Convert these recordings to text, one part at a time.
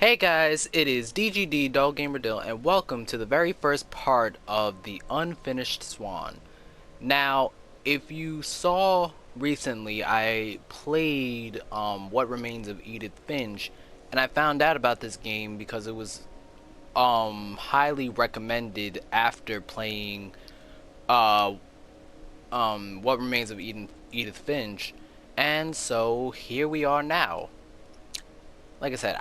Hey guys, it is DGD Dull Gamer Dill, and welcome to the very first part of the unfinished Swan. Now, if you saw recently, I played What Remains of Edith Finch, and I found out about this game because it was highly recommended after playing uh What Remains of Edith Finch, and so here we are now. Like I said,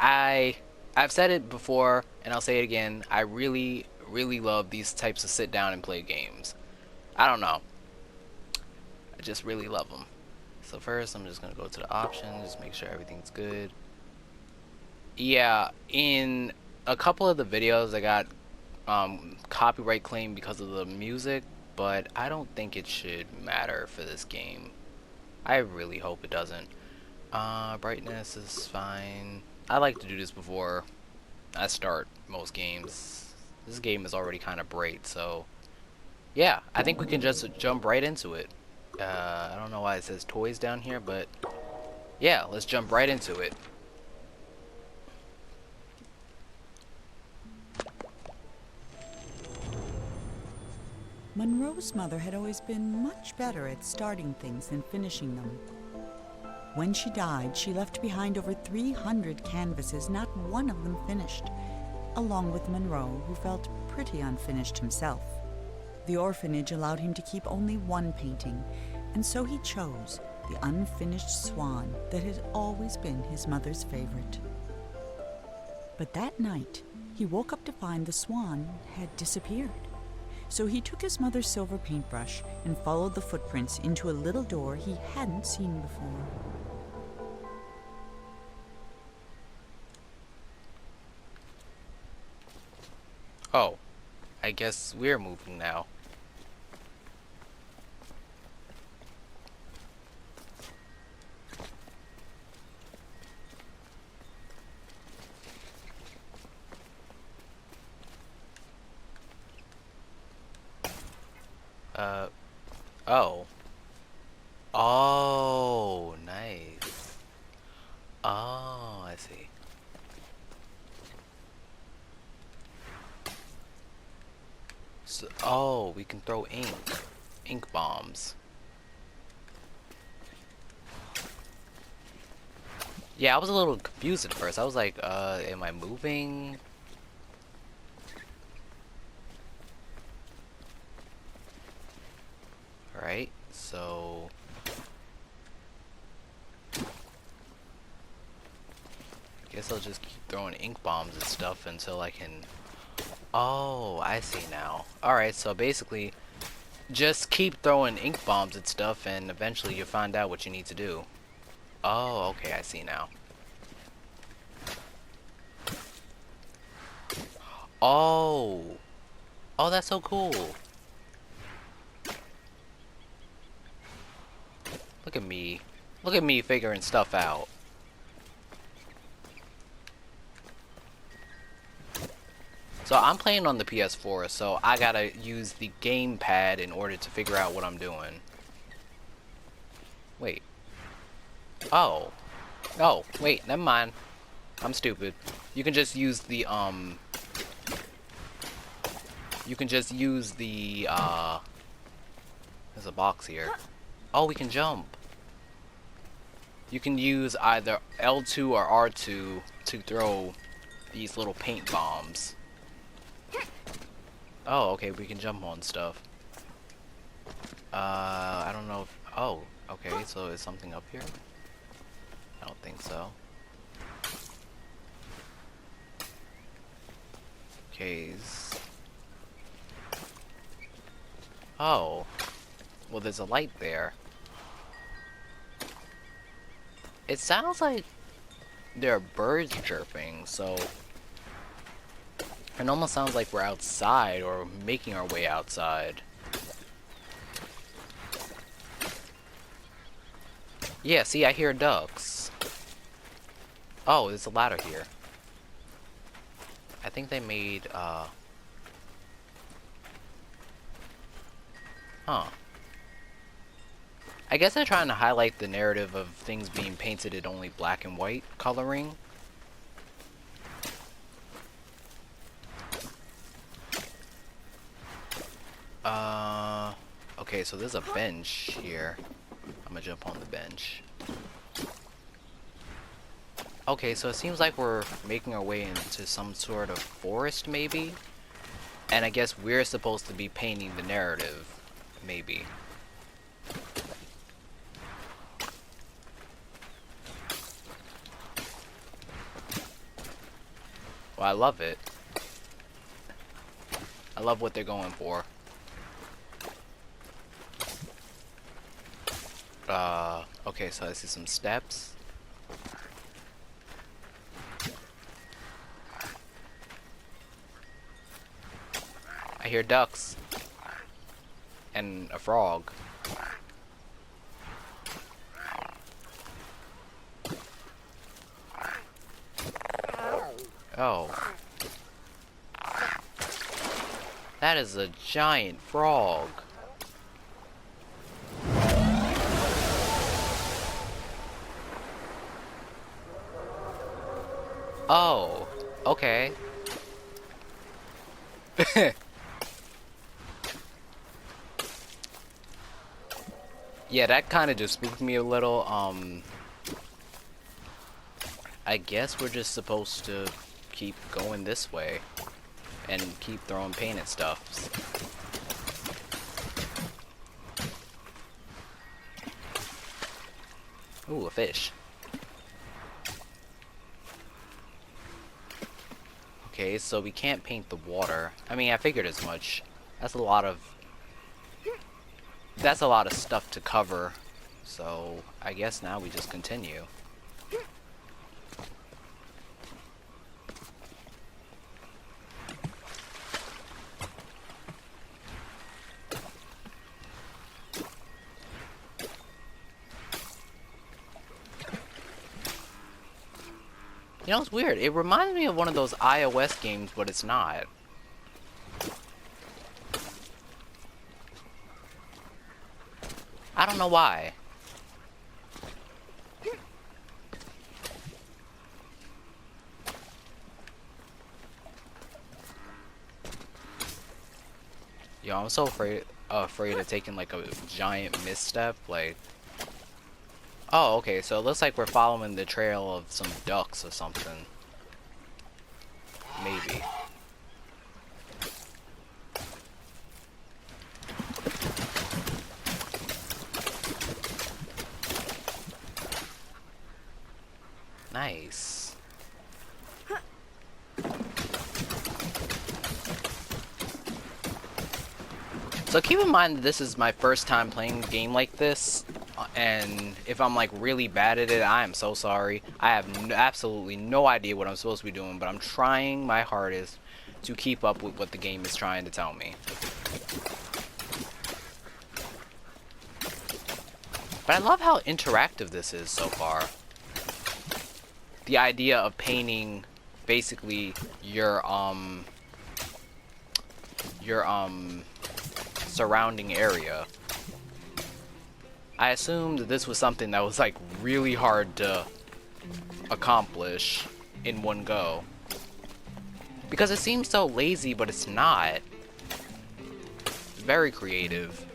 I've said it before and I'll say it again. I really love these types of sit down and play games. I don't know. I just really love them. So first, I'm just gonna go to the options, just make sure everything's good. Yeah, in a couple of the videos, I got copyright claim because of the music, but I don't think it should matter for this game. I really hope it doesn't. Brightness is fine. I like to do this before I start most games. This game is already kind of bright, so yeah, I think we can just jump right into it. I don't know why it says toys down here, but yeah, let's jump right into it. Monroe's mother had always been much better at starting things than finishing them. When she died, she left behind over 300 canvases, not one of them finished, along with Monroe, who felt pretty unfinished himself. The orphanage allowed him to keep only one painting, and so he chose the unfinished swan that had always been his mother's favorite. But that night, he woke up to find the swan had disappeared. So he took his mother's silver paintbrush and followed the footprints into a little door he hadn't seen before. Oh, I guess we're moving now. Uh, oh. Oh, nice. Oh, I see. So, oh, we can throw ink bombs. Yeah, I was a little confused at first. I was like, am I moving? Alright, so... I guess I'll just keep throwing ink bombs and stuff until I can... Oh, I see now. Alright, so basically, just keep throwing ink bombs and stuff and eventually you'll find out what you need to do. Oh, okay, I see now. Oh! Oh, that's so cool! Look at me. Look at me figuring stuff out. So I'm playing on the PS4, so I gotta use the gamepad in order to figure out what I'm doing. Wait. Oh. Oh, wait, never mind. I'm stupid. You can just use the, You can just use the, There's a box here. Oh, we can jump. You can use either L2 or R2 to throw these little paint bombs. Oh, okay, we can jump on stuff. I don't know if... Oh, okay, so is something up here? I don't think so. Okay. Oh. Well, there's a light there. It sounds like there are birds chirping, so... It almost sounds like we're outside or making our way outside. Yeah, see, I hear ducks. Oh, there's a ladder here. I think they made, Huh. I guess they're trying to highlight the narrative of things being painted in only black and white coloring. Okay, so there's a bench here. I'm gonna jump on the bench. Okay, so it seems like we're making our way into some sort of forest, maybe? And I guess we're supposed to be painting the narrative, maybe. Well, I love it. I love what they're going for. Okay, so I see some steps. I hear ducks. And a frog. Oh. That is a giant frog. Oh. Okay. Yeah, that kind of just spooked me a little. I guess we're just supposed to keep going this way and keep throwing paint at stuff. Ooh, a fish. Okay, so we can't paint the water. I mean, I figured as much. That's a lot of stuff to cover. So, I guess now we just continue. You know, it's weird. It reminds me of one of those iOS games, but it's not. I don't know why. Yo, I'm so afraid of taking like a giant misstep, like. Oh, okay, so it looks like we're following the trail of some ducks or something. Maybe. Nice. So keep in mind that this is my first time playing a game like this. And if I'm like really bad at it, I am so sorry. I have absolutely no idea what I'm supposed to be doing, but I'm trying my hardest to keep up with what the game is trying to tell me. But I love how interactive this is so far. The idea of painting basically your surrounding area. I assumed this was something that was like really hard to accomplish in one go. Because it seems so lazy, but it's not. It's very creative.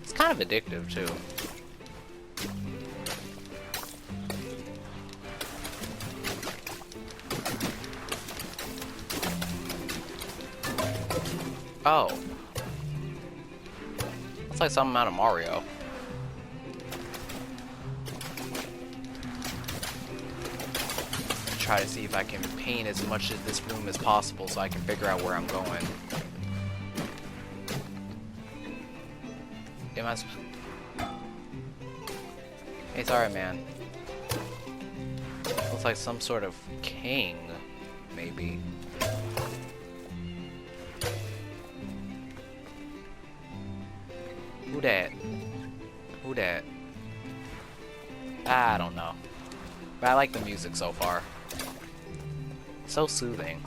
It's kind of addictive too. Oh. Looks like something out of Mario. Try to see if I can paint as much of this room as possible so I can figure out where I'm going. Am I... Hey, it's alright, man. Looks like some sort of king, maybe. Who that? Who that? I don't know. But I like the music so far. So soothing.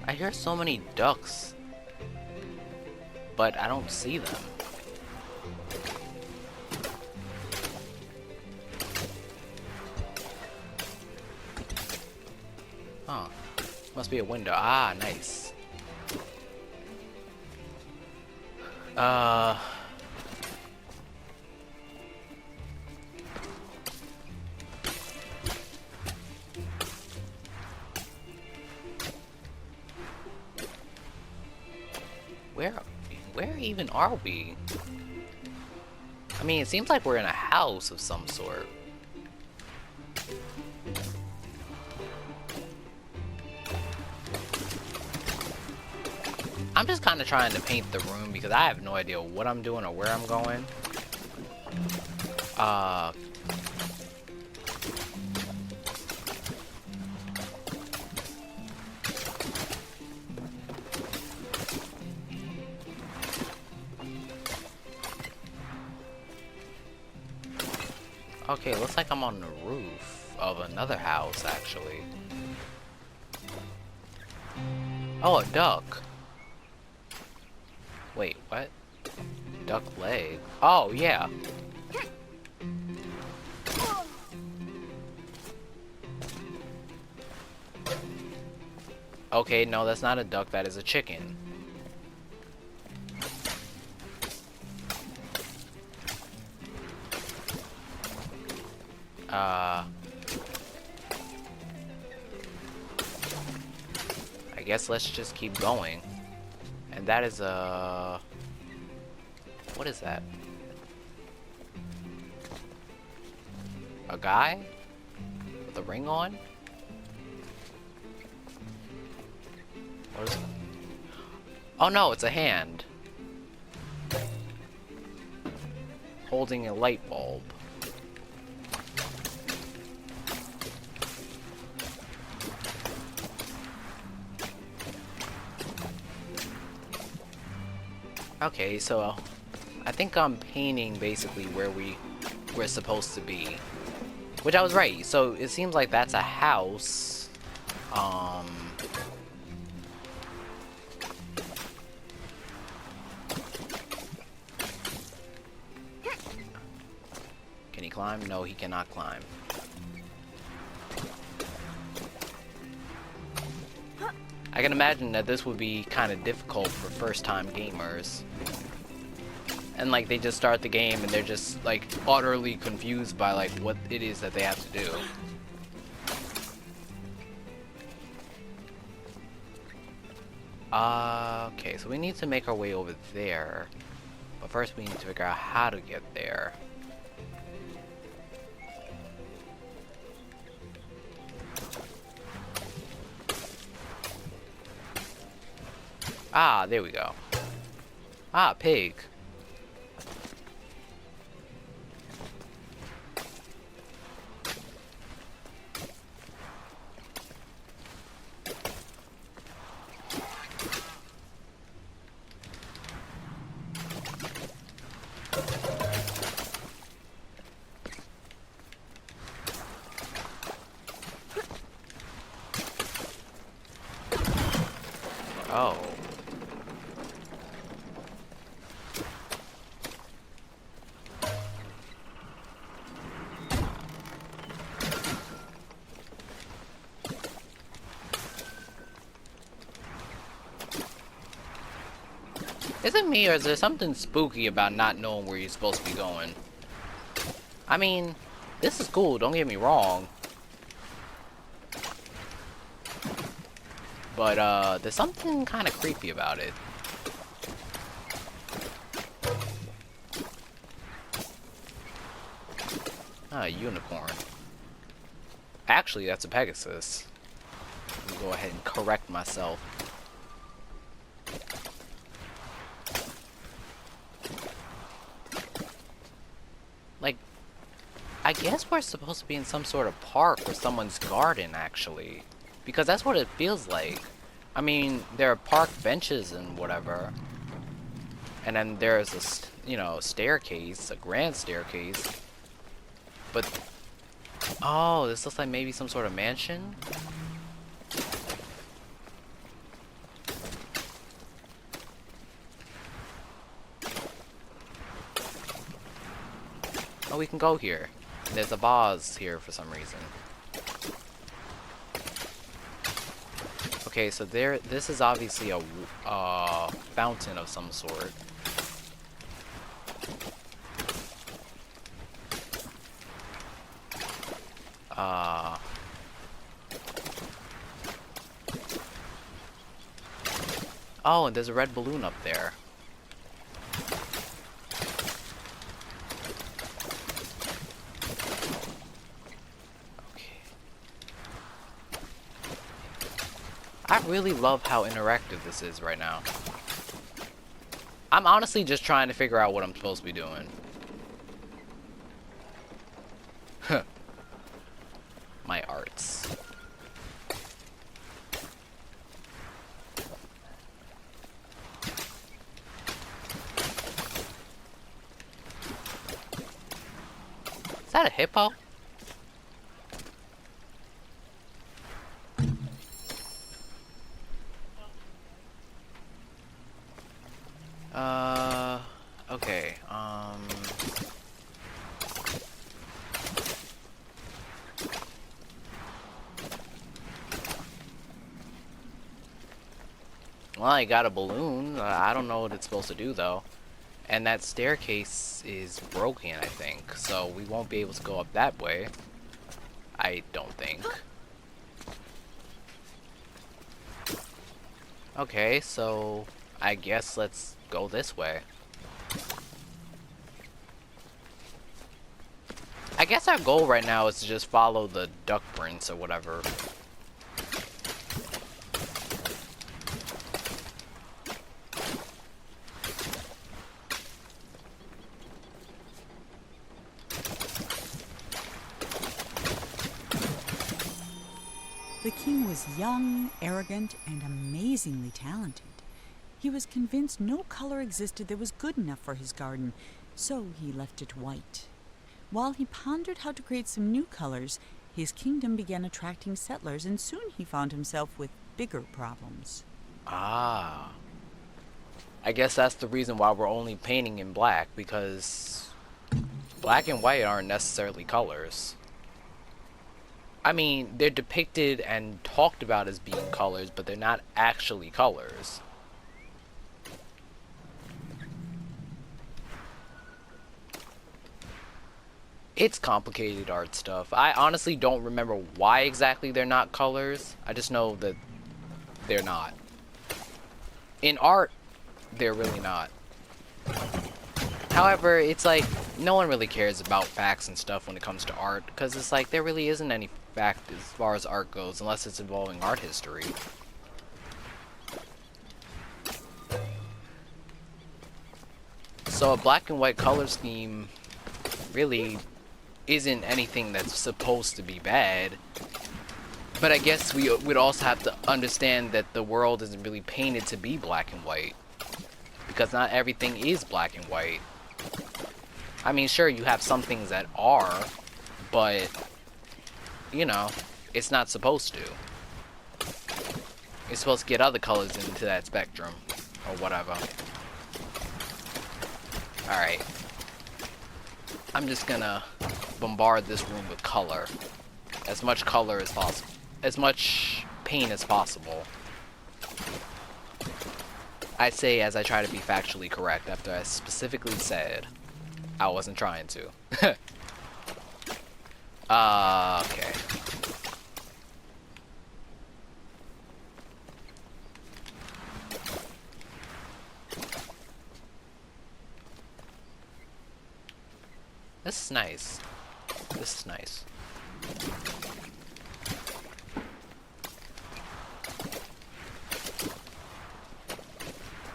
I hear so many ducks, but I don't see them. Huh. Must be a window. Ah, nice. Where even are we? I mean, it seems like we're in a house of some sort. I'm just kind of trying to paint the room because I have no idea what I'm doing or where I'm going. Okay, looks like I'm on the roof of another house, actually. Oh, a duck. Wait, what? Duck leg? Oh, yeah. Okay, no, that's not a duck, that is a chicken. I guess let's just keep going. And that is a... What is that? A guy? With a ring on? What is it? Oh no, it's a hand. Holding a light bulb. Okay, so I think I'm painting basically where we're supposed to be. Which I was right. So it seems like that's a house. Can he climb? No, he cannot climb. I can imagine that this would be kind of difficult for first-time gamers. And like they just start the game and they're just like utterly confused by like what it is that they have to do. Okay, so we need to make our way over there. But first we need to figure out how to get there. Ah, there we go. Ah, pig. Oh. Is it me, or is there something spooky about not knowing where you're supposed to be going? I mean, this is cool, don't get me wrong. But, there's something kind of creepy about it. Ah, a unicorn. Actually, that's a Pegasus. Let me go ahead and correct myself. Like, I guess we're supposed to be in some sort of park or someone's garden, actually. Because that's what it feels like. I mean, there are park benches and whatever. And then there's a, you know, staircase, a grand staircase. But, oh, this looks like maybe some sort of mansion? we can go here. There's a vase here for some reason. Okay, so this is obviously a fountain of some sort. Oh, and there's a red balloon up there. I really love how interactive this is right now. I'm honestly just trying to figure out what I'm supposed to be doing. Huh. My arts. Is that a hippo? Okay, well, I got a balloon. I don't know what it's supposed to do, though. And that staircase is broken, I think. So we won't be able to go up that way. I don't think. Okay, so I guess let's go this way. I guess our goal right now is to just follow the duck prints or whatever. The king was young, arrogant, and amazingly talented. He was convinced no color existed that was good enough for his garden, so he left it white. While he pondered how to create some new colors, his kingdom began attracting settlers, and soon he found himself with bigger problems. Ah. I guess that's the reason why we're only painting in black, because black and white aren't necessarily colors. I mean, they're depicted and talked about as being colors, but they're not actually colors. It's complicated art stuff. I honestly don't remember why exactly they're not colors. I just know that they're not. In art, they're really not. However, it's like, no one really cares about facts and stuff when it comes to art, because it's like, there really isn't any fact as far as art goes, unless it's involving art history. So a black and white color scheme really isn't anything that's supposed to be bad. But I guess we would also have to understand that the world isn't really painted to be black and white. Because not everything is black and white. I mean, sure, you have some things that are, but, you know, it's not supposed to. You're supposed to get other colors into that spectrum, or whatever. Alright. I'm just gonna bombard this room with color. As much color as possible. As much paint as possible. I say as I try to be factually correct after I specifically said I wasn't trying to. Okay. This is nice. This is nice.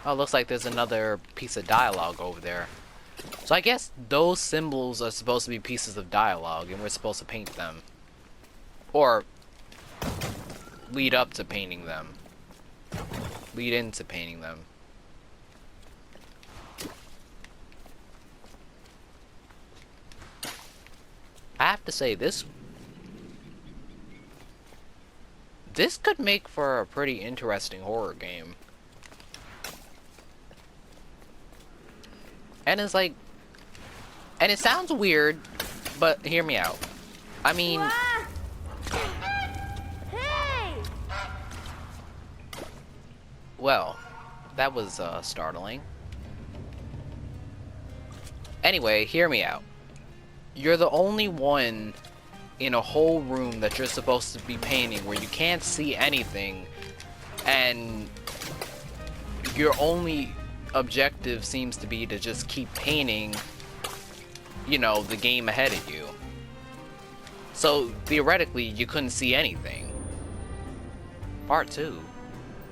Oh, looks like there's another piece of dialogue over there. So I guess those symbols are supposed to be pieces of dialogue, and we're supposed to paint them. Or lead up to painting them. Lead into painting them. I have to say, this could make for a pretty interesting horror game. And it's like, and it sounds weird, But hear me out. I mean, Ah! Hey! well, that was startling. Anyway, hear me out. You're the only one in a whole room that you're supposed to be painting where you can't see anything, and your only objective seems to be to just keep painting, you know, the game ahead of you. So theoretically, you couldn't see anything. Part 2,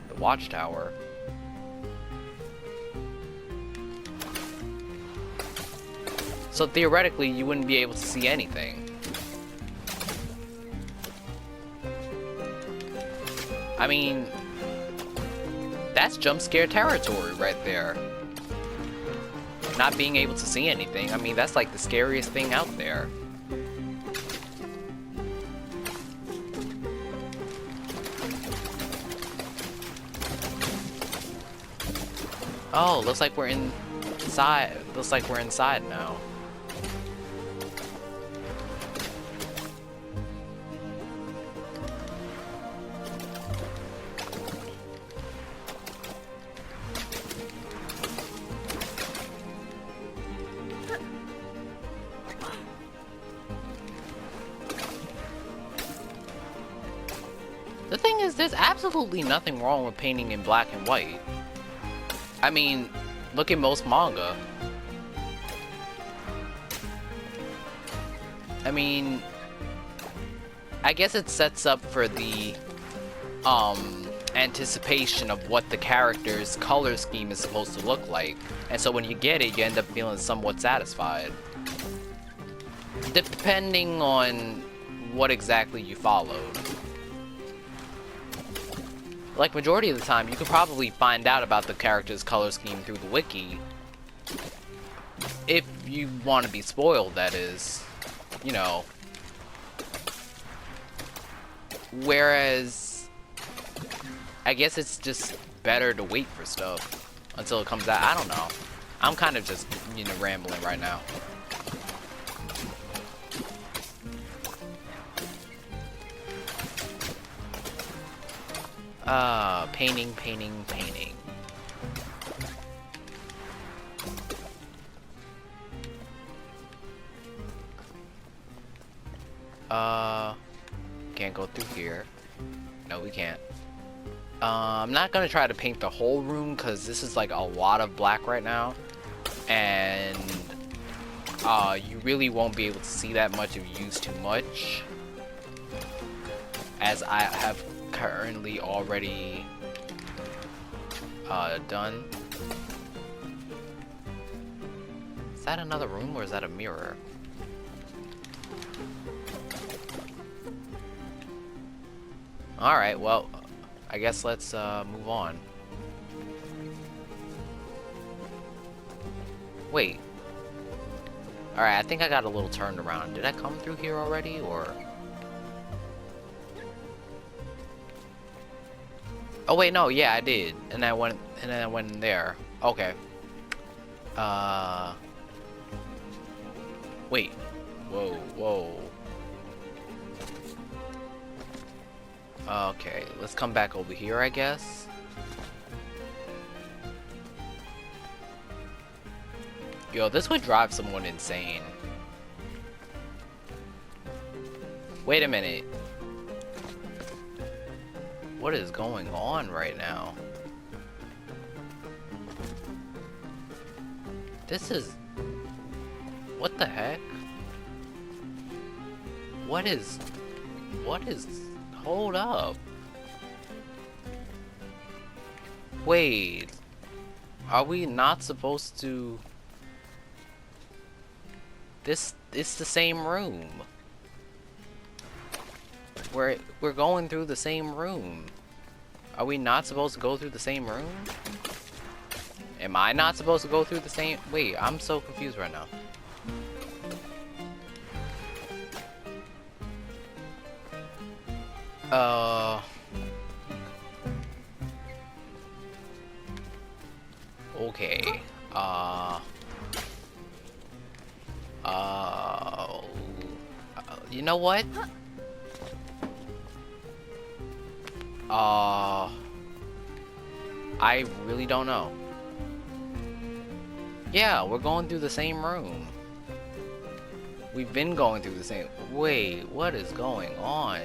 the Watchtower. So theoretically, you wouldn't be able to see anything. I mean, that's jump scare territory right there. Not being able to see anything. I mean, that's like the scariest thing out there. Oh, looks like we're inside. Looks like we're inside now. The thing is, there's absolutely nothing wrong with painting in black and white. I mean, look at most manga. I mean, I guess it sets up for the anticipation of what the character's color scheme is supposed to look like. And so when you get it, you end up feeling somewhat satisfied. Depending on what exactly you followed. Like, majority of the time, you could probably find out about the character's color scheme through the wiki. If you want to be spoiled, that is. You know. Whereas, I guess it's just better to wait for stuff until it comes out. I don't know. I'm kind of just, you know, rambling right now. Painting, painting, painting. Can't go through here. No, we can't. I'm not gonna try to paint the whole room because this is like a lot of black right now. And, you really won't be able to see that much if you use too much. As I have currently already done. Is that another room or is that a mirror? Alright, well, I guess let's move on. Wait. Alright, I think I got a little turned around. Did I come through here already, or? Oh wait, no, yeah, I did. And I went in there. Okay. Wait. Whoa, whoa. Okay, let's come back over here, I guess. Yo, this would drive someone insane. Wait a minute. What is going on right now? This is... What the heck? What is... Hold up. Wait. Are we not supposed to... It's the same room. We're going through the same room. Are we not supposed to go through the same room? Am I not supposed to go through the same... Wait, I'm so confused right now. Okay. You know what? I really don't know. Yeah, we're going through the same room. We've been going through the same... Wait, what is going on?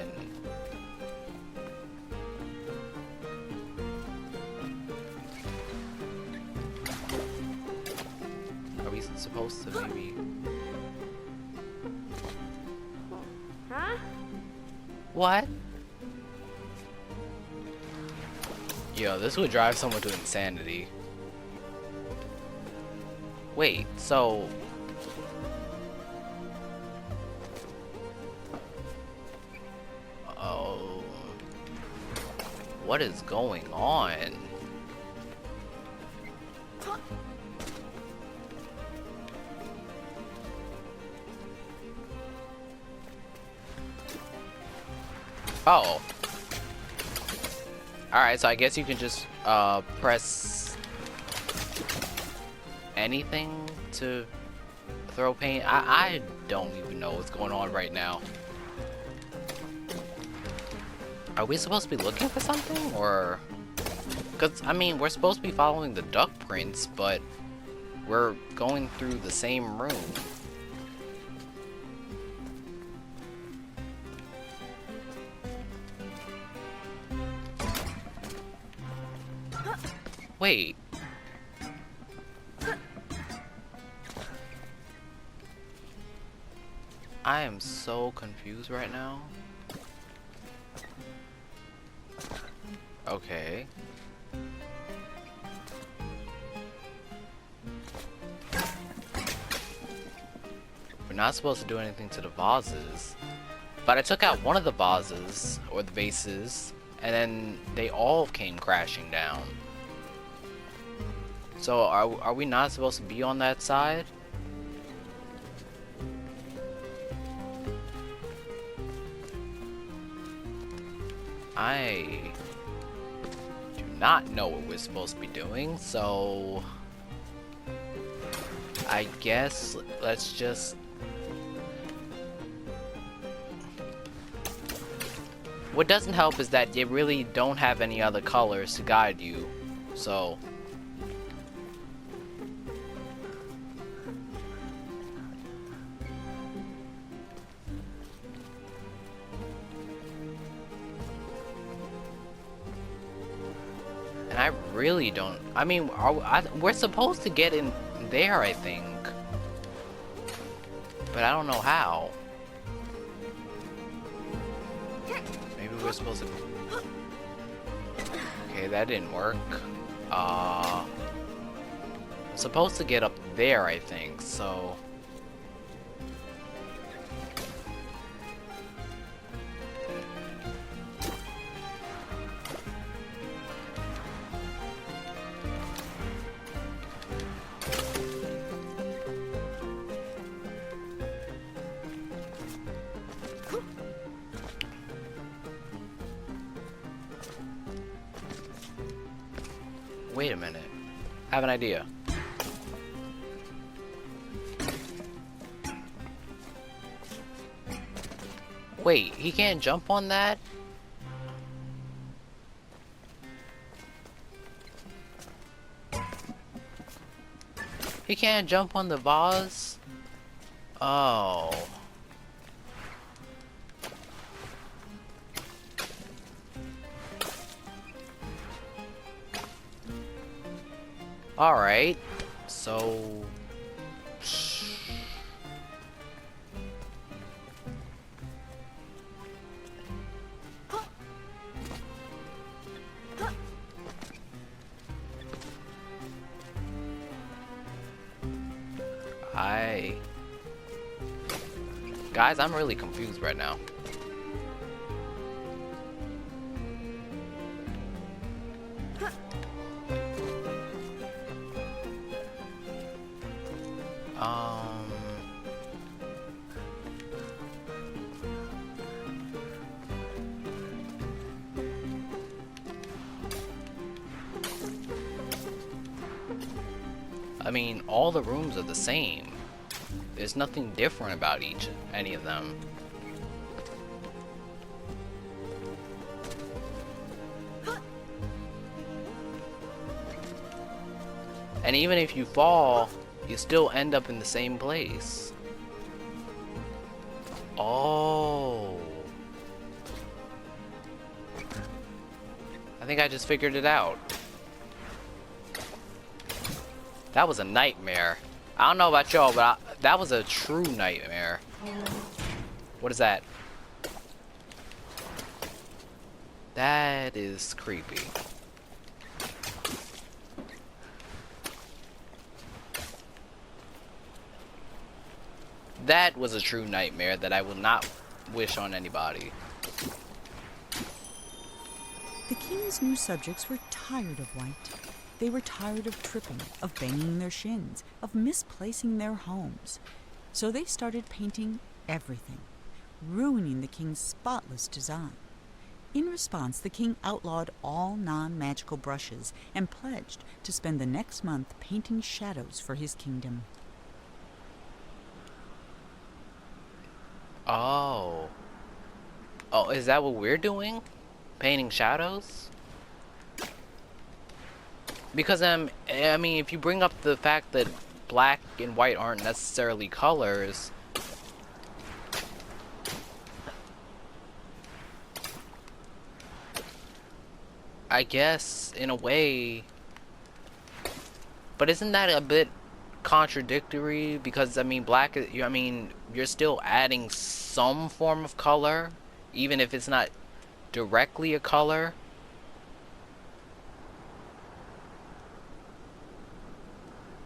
Are we supposed to maybe... Huh? What? Yo, this would drive someone to insanity. Wait, so... Oh... What is going on? Oh. Alright, so I guess you can just, press anything to throw paint. I don't even know what's going on right now. Are we supposed to be looking for something, or... Because, I mean, we're supposed to be following the duck prints, but we're going through the same room. Wait. I am so confused right now. Okay. We're not supposed to do anything to the vases. But I took out one of the vases, or the vases, and then they all came crashing down. So are we not supposed to be on that side? I do not know what we're supposed to be doing, so I guess let's just... What doesn't help is that you really don't have any other colors to guide you, so... And I really don't... I mean, we're supposed to get in there, I think. But I don't know how. Maybe we're supposed to... Okay, that didn't work. I'm supposed to get up there, I think, so... Wait a minute. I have an idea. Wait, he can't jump on that? He can't jump on the vase? Oh. Alright, so... Guys, I'm really confused right now. I mean, all the rooms are the same. There's nothing different about any of them. And even if you fall, you still end up in the same place. Oh. I think I just figured it out. That was a nightmare. I don't know about y'all, but that was a true nightmare. What is that? That is creepy. That was a true nightmare that I will not wish on anybody. The king's new subjects were tired of White. They were tired of tripping, of banging their shins, of misplacing their homes. So they started painting everything, ruining the king's spotless design. In response, the king outlawed all non-magical brushes and pledged to spend the next month painting shadows for his kingdom. Oh. Oh, is that what we're doing? Painting shadows? Because I mean, if you bring up the fact that black and white aren't necessarily colors, I guess in a way, but isn't that a bit contradictory? Because I mean, you're still adding some form of color, even if it's not directly a color.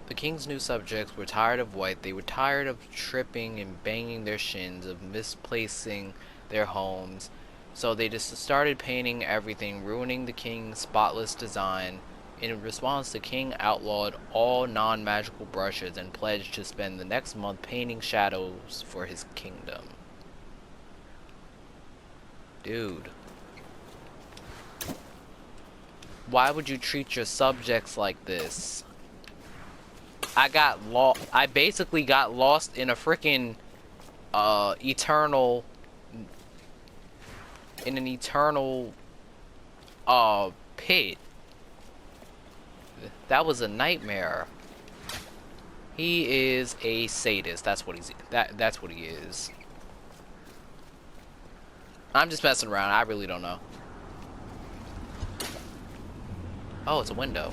The king's new subjects were tired of White. They were tired of tripping and banging their shins, of misplacing their homes. So they just started painting everything, ruining the king's spotless design. In response, the king outlawed all non-magical brushes and pledged to spend the next month painting shadows for his kingdom. Dude. Why would you treat your subjects like this? I basically got lost in a freaking eternal pit. That was a nightmare. He is a sadist. That's what that's what he is. I'm just messing around. I really don't know. Oh, it's a window.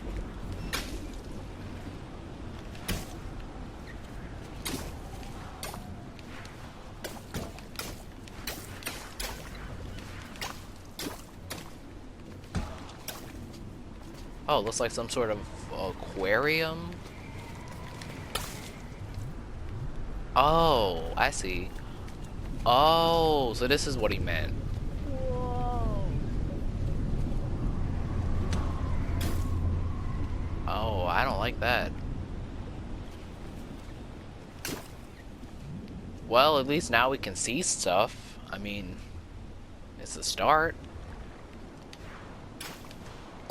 Oh, looks like some sort of aquarium. Oh, I see. Oh, so this is what he meant. Whoa. Oh, I don't like that. Well, at least now we can see stuff. I mean, it's a start.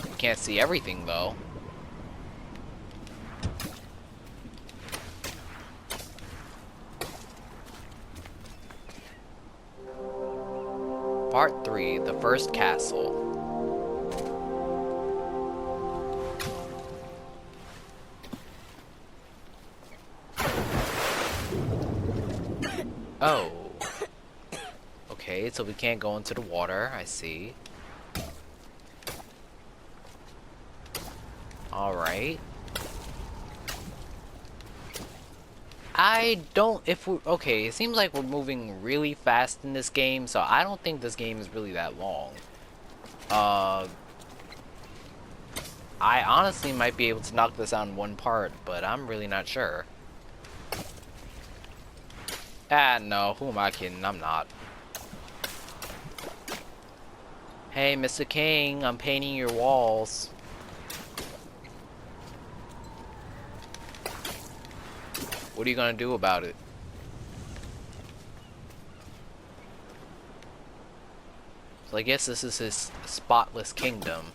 We can't see everything, though. Part 3, The First Castle. Oh. Okay, so we can't go into the water, I see. Alright. Okay, it seems like we're moving really fast in this game, so I don't think this game is really that long. I honestly might be able to knock this out in one part, but I'm really not sure. Ah, no, who am I kidding? I'm not. Hey, Mr. King, I'm painting your walls. What are you gonna do about it? So I guess this is his spotless kingdom.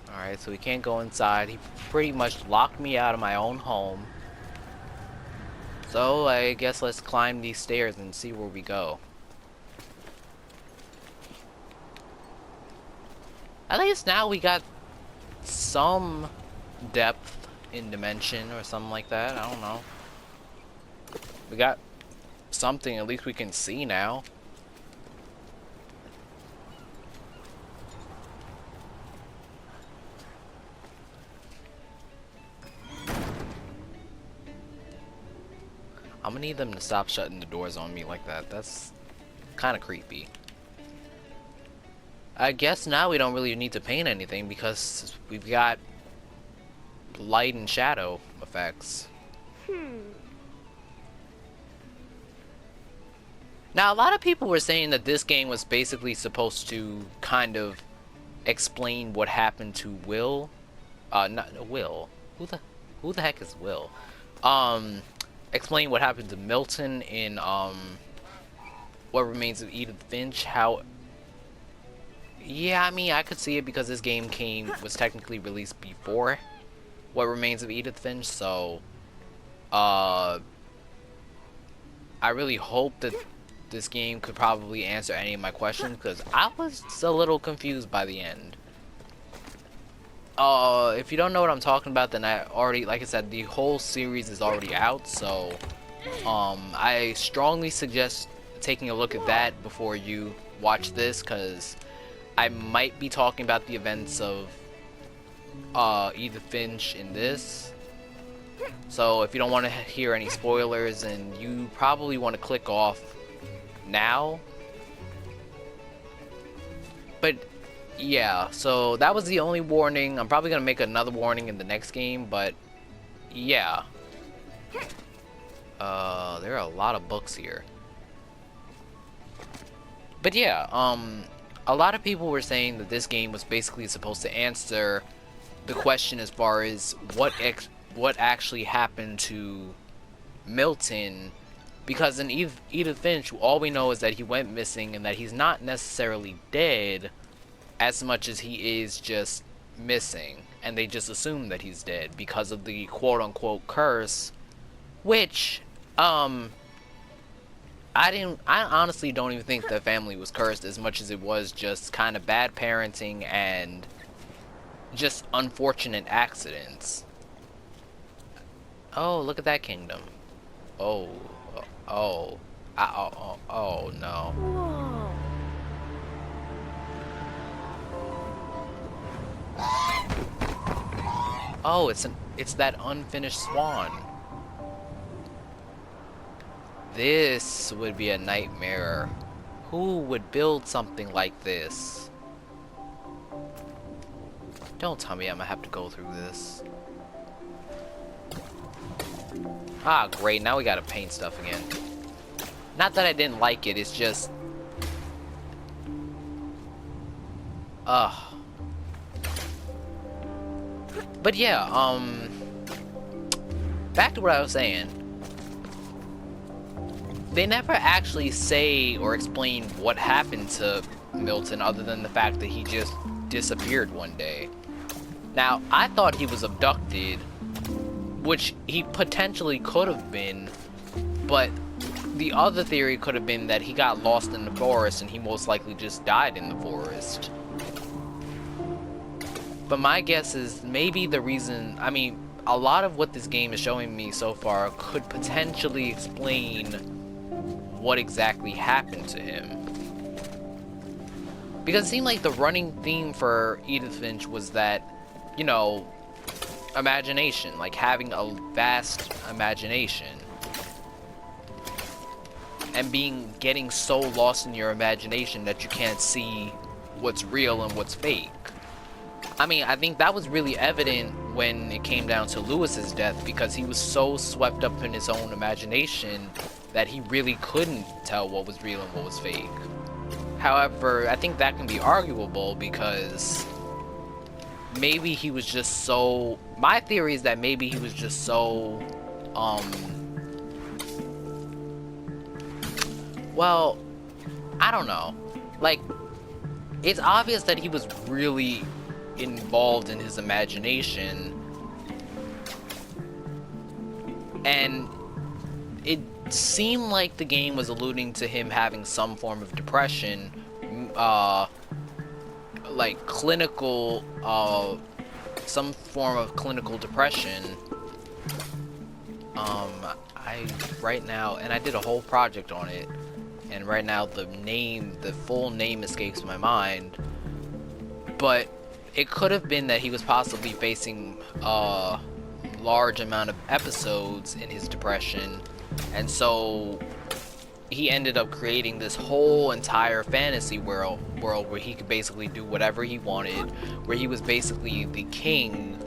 Alright, so we can't go inside. He pretty much locked me out of my own home. So I guess let's climb these stairs and see where we go. At least now we got some depth in dimension or something like that. I don't know. We got something at least we can see now. I'm gonna need them to stop shutting the doors on me like that. That's kind of creepy. I guess now we don't really need to paint anything because we've got light and shadow effects. Now, a lot of people were saying that this game was basically supposed to kind of explain what happened to Will. Not Will. Who the heck is Will? Explain what happened to Milton in What Remains of Edith Finch. How? Yeah, I mean, I could see it because this game was technically released before What Remains of Edith Finch, so I really hope that this game could probably answer any of my questions, because I was a little confused by the end. If you don't know what I'm talking about, then like I said, the whole series is already out, so I strongly suggest taking a look at that before you watch this, because I might be talking about the events of Edith Finch in this. So if you don't want to hear any spoilers, and you probably want to click off now. But yeah, so that was the only warning. I'm probably gonna make another warning in the next game, but yeah. There are a lot of books here. But yeah, a lot of people were saying that this game was basically supposed to answer the question as far as what actually happened to Milton, because in Edith Finch, all we know is that he went missing and that he's not necessarily dead as much as he is just missing, and they just assume that he's dead because of the quote-unquote curse, which I honestly don't even think the family was cursed as much as it was just kind of bad parenting and just unfortunate accidents. Oh, look at that kingdom. Oh, oh, oh no. Whoa. Oh, it's that unfinished swan. This would be a nightmare. Who would build something like this? Don't tell me I'm gonna have to go through this. Ah, great, now we gotta paint stuff again. Not that I didn't like it, it's just... Ugh. But yeah, back to what I was saying. They never actually say or explain what happened to Milton other than the fact that he just disappeared one day. Now, I thought he was abducted, which he potentially could have been, but the other theory could have been that he got lost in the forest and he most likely just died in the forest. But my guess is maybe the reason, I mean, a lot of what this game is showing me so far could potentially explain what exactly happened to him. Because it seemed like the running theme for Edith Finch was that, you know, imagination, like having a vast imagination. And getting so lost in your imagination that you can't see what's real and what's fake. I mean, I think that was really evident when it came down to Lewis's death, because he was so swept up in his own imagination that he really couldn't tell what was real and what was fake. However, I think that can be arguable because maybe he was just so... My theory is that maybe he was just so, well, I don't know. Like, it's obvious that he was really involved in his imagination, and it seemed like the game was alluding to him having some form of depression, like clinical, some form of clinical depression. I right now, and I did a whole project on it, and right now the full name escapes my mind, but it could have been that he was possibly facing a large amount of episodes in his depression, and so he ended up creating this whole entire fantasy world where he could basically do whatever he wanted, where he was basically the king.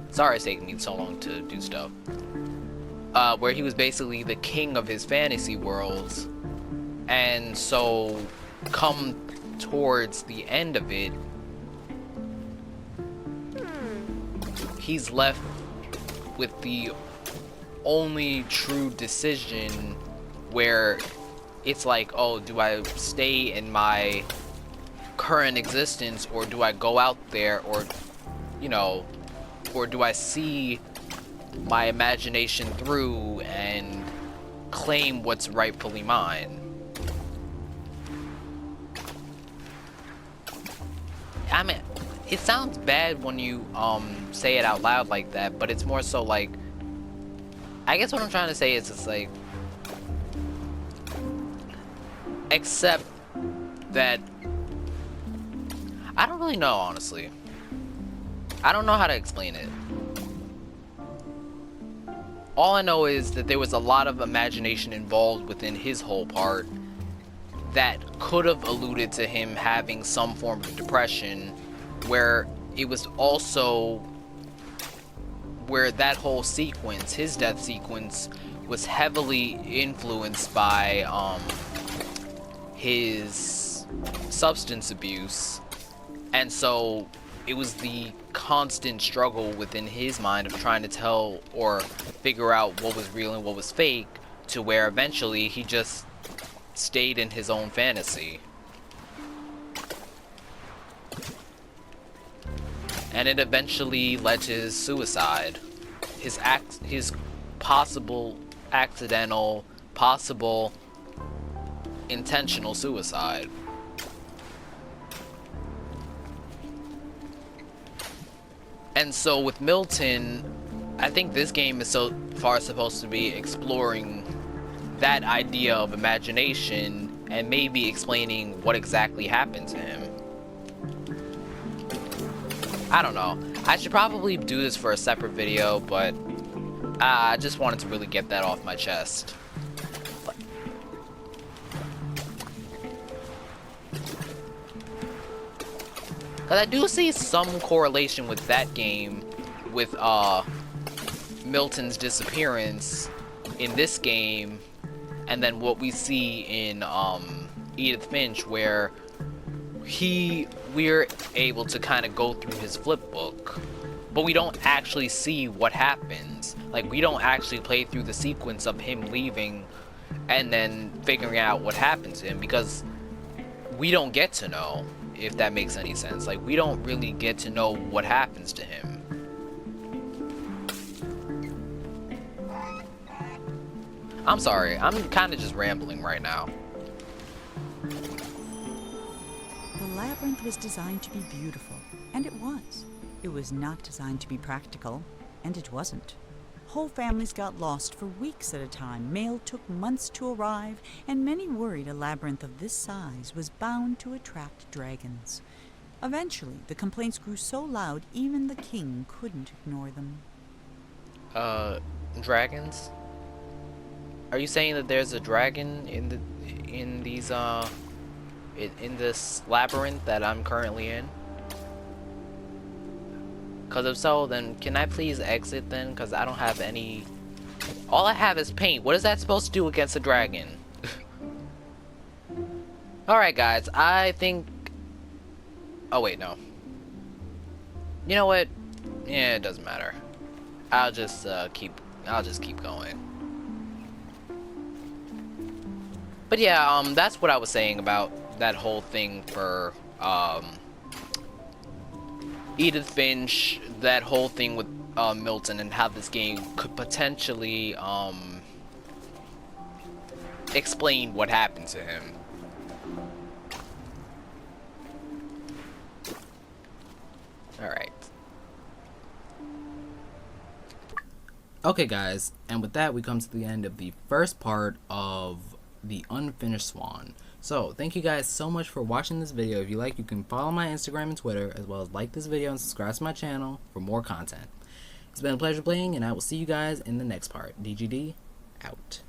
Sorry it's taking me so long to do stuff. Where he was basically the king of his fantasy worlds, and so come towards the end of it, he's left with the only true decision where it's like, oh, do I stay in my current existence, or do I go out there, or, you know, or do I see my imagination through and claim what's rightfully mine? I mean, it sounds bad when you say it out loud like that, but it's more so like, I guess what I'm trying to say is, it's like, except that I don't really know, honestly. I don't know how to explain it. All I know is that there was a lot of imagination involved within his whole part that could have alluded to him having some form of depression, where it was also where that whole sequence, his death sequence, was heavily influenced by his substance abuse, and so it was the constant struggle within his mind of trying to tell or figure out what was real and what was fake, to where eventually he just stayed in his own fantasy. And it eventually led to his suicide. His possible accidental, possible intentional suicide. And so with Milton, I think this game is so far supposed to be exploring that idea of imagination and maybe explaining what exactly happened to him. I don't know. I should probably do this for a separate video, but I just wanted to really get that off my chest. Because I do see some correlation with that game, with Milton's disappearance in this game, and then what we see in Edith Finch, where we're able to kind of go through his flip book, but we don't actually see what happens. Like, we don't actually play through the sequence of him leaving and then figuring out what happened to him, because we don't get to know, if that makes any sense. Like, we don't really get to know what happens to him. I'm sorry, I'm kind of just rambling right now. The labyrinth was designed to be beautiful, and it was. It was not designed to be practical, and it wasn't. Whole families got lost for weeks at a time. Mail took months to arrive, and many worried a labyrinth of this size was bound to attract dragons. Eventually, the complaints grew so loud even the king couldn't ignore them. Dragons? Are you saying that there's a dragon in this labyrinth that I'm currently in? Because if so, then can I please exit then? Because I don't have any... All I have is paint. What is that supposed to do against a dragon? Alright guys, I think... Oh wait, no. You know what? Yeah, it doesn't matter. I'll just keep going. But yeah, that's what I was saying about that whole thing for Edith Finch, that whole thing with Milton, and how this game could potentially explain what happened to him. Alright. Okay guys, and with that we come to the end of the first part of the unfinished Swan. So thank you guys so much for watching this video. If you like, you can follow my Instagram and Twitter, as well as like this video and subscribe to my channel for more content. It's been a pleasure playing, and I will see you guys in the next part. DGD out.